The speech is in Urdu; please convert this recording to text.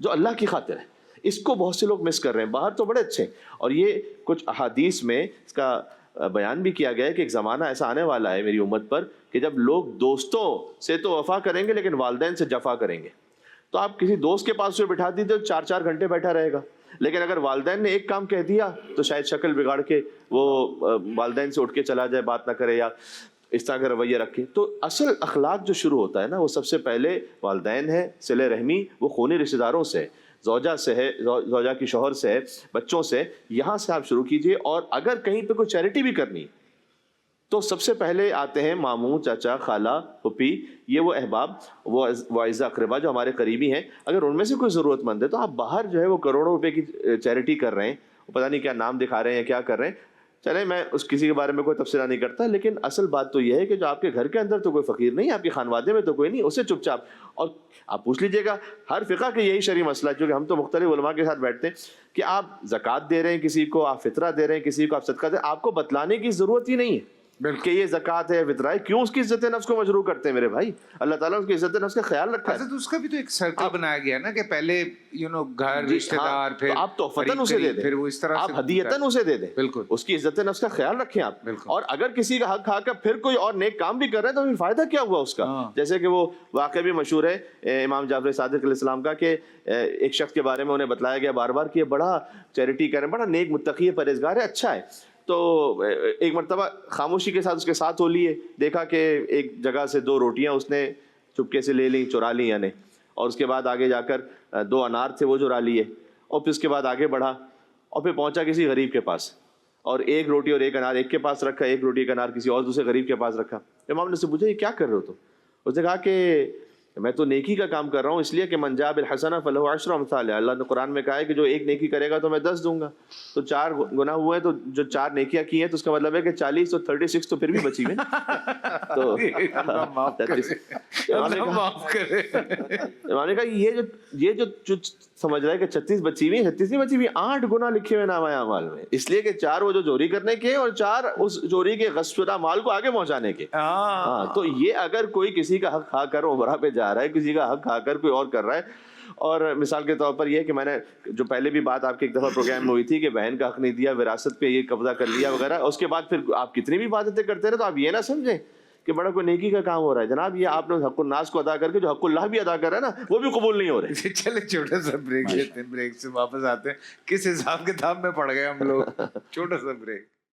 جو اللہ کی خاطر ہے. اس کو بہت سے لوگ مس کر رہے ہیں. باہر تو بڑے اچھے ہیں, اور یہ کچھ احادیث میں اس کا بیان بھی کیا گیا ہے کہ ایک زمانہ ایسا آنے والا ہے میری امت پر کہ جب لوگ دوستوں سے تو وفا کریں گے لیکن والدین سے جفا کریں گے. تو آپ کسی دوست کے پاس اسے بٹھا دیتے تو 4-4 گھنٹے بیٹھا رہے گا, لیکن اگر والدین نے ایک کام کہہ دیا تو شاید شکل بگاڑ کے وہ والدین سے اٹھ کے چلا جائے, بات نہ کرے یا اس طرح کا رویہ رکھے. تو اصل اخلاق جو شروع ہوتا ہے نا, وہ سب سے پہلے والدین ہے, صلہ رحمی وہ خونی رشتہ داروں سے, زوجہ سے ہے, زوجہ کی شوہر سے ہے, بچوں سے, یہاں سے آپ شروع کیجئے. اور اگر کہیں پہ کوئی چیریٹی بھی کرنی تو سب سے پہلے آتے ہیں ماموں, چاچا, خالہ, پھپھی, یہ وہ احباب, وہ اعزا اقربا جو ہمارے قریبی ہیں. اگر ان میں سے کوئی ضرورت مند ہے تو آپ باہر جو ہے وہ کروڑوں روپے کی چیریٹی کر رہے ہیں, پتہ نہیں کیا نام دکھا رہے ہیں, کیا کر رہے ہیں. چلیں میں اس کسی کے بارے میں کوئی تبصرہ نہیں کرتا, لیکن اصل بات تو یہ ہے کہ جو آپ کے گھر کے اندر تو کوئی فقیر نہیں, آپ کے خانوادے میں تو کوئی نہیں, اسے چپ چاپ. اور آپ پوچھ لیجئے گا ہر فقہ کے یہی شرعی مسئلہ ہے, کیونکہ ہم تو مختلف علماء کے ساتھ بیٹھتے ہیں, کہ آپ زکوٰۃ دے رہے ہیں کسی کو, آپ فطرہ دے رہے ہیں کسی کو, آپ صدقہ دے رہے ہیں, آپ کو بتلانے کی ضرورت ہی نہیں ہے کہ یہ زکوٰۃ ہے, فطرہ ہے. کیوں اس کی عزت نفس کو مجروح کرتے ہیں میرے بھائی؟ اللہ تعالیٰ اس کی عزت نفس کا خیال رکھا ہے. اس کا بھی تو ایک سرکل بنایا گیا نا کہ پہلے گھر, رشتہ دار, پھر آپ تحفتاً اسے دے دیں, پھر وہ اس طرح آپ ہدیتاً اسے دے دیں. بالکل, اس کی عزت نفس کا خیال رکھیں آپ. اور اگر کسی کا حق کھا کر پھر کوئی اور نیک کام بھی کر رہے ہیں تو پھر فائدہ کیا ہوا اس کا؟ جیسے کہ وہ واقعہ بھی مشہور ہے امام جعفر صادق علیہ السلام کا, کہ ایک شخص کے بارے میں انہیں بتلایا گیا بار بار کہ یہ بڑا چیریٹی کر رہے ہیں, بڑا نیک متقی ہے, پرہیزگار ہے, اچھا ہے. تو ایک مرتبہ خاموشی کے ساتھ اس کے ساتھ ہو لیے, دیکھا کہ ایک جگہ سے 2 روٹیاں اس نے چپکے سے لے لیں, چرا لیں یعنی, اور اس کے بعد آگے جا کر 2 انار تھے وہ چرا لیے, اور پھر اس کے بعد آگے بڑھا اور پھر پہنچا کسی غریب کے پاس, اور 1 روٹی اور 1 انار ایک کے پاس رکھا, 1 روٹی 1 انار کسی اور دوسرے غریب کے پاس رکھا. امام نے اس سے پوچھا یہ کیا کر رہے ہو تم؟ اس نے کہا کہ میں تو نیکی کا کام کر رہا ہوں, اس لیے کہ من جاء بالحسنہ فلہ عشر امثالها, اللہ نے قرآن میں کہا ہے کہ جو 1 نیکی کرے گا تو میں 10 دوں گا. تو 4 گناہ ہوئے ہیں, تو جو 4 نیکیاں کی ہیں تو اس کا مطلب ہے کہ 40 تو 36 تو پھر بھی بچی ہوئی. تو امام نے کہا یہ جو سمجھ رہا ہے کہ 36 بچی ہوئی, 36 نہیں بچی ہوئی, 8 گناہ لکھے ہوئے نامہ اعمال میں, اس لیے کہ 4 وہ جو چوری کرنے کے اور 4 اس چوری کے غصب شدہ مال کو آگے پہنچانے کے. تو یہ اگر کوئی کسی کا حق کھا کر عمرہ پہ جا رہا ہے, کسی کا حق کھا کر کوئی اور کر رہا ہے, اور مثال کے طور پر یہ کہ میں نے جو پہلے بھی بات آپ کے ایک دفعہ پروگرام میں ہوئی تھی کہ بہن کا حق نہیں دیا, وراثت پہ یہ قبضہ کر لیا وغیرہ, اس کے بعد پھر آپ کتنی بھی عبادتیں کرتے رہے تو آپ یہ نہ سمجھیں کہ بڑا کوئی نیکی کا کام ہو رہا ہے. جناب یہ آپ نے حق الناس کو ادا کر کے جو حق اللہ بھی ادا کر رہا ہے نا, وہ بھی قبول نہیں ہو رہے. چلے چھوٹا سا بریک لیتے ہیں, بریک سے واپس آتے ہیں. کس حساب کتاب میں پڑ گئے ہم لوگ, چھوٹا سا بریک.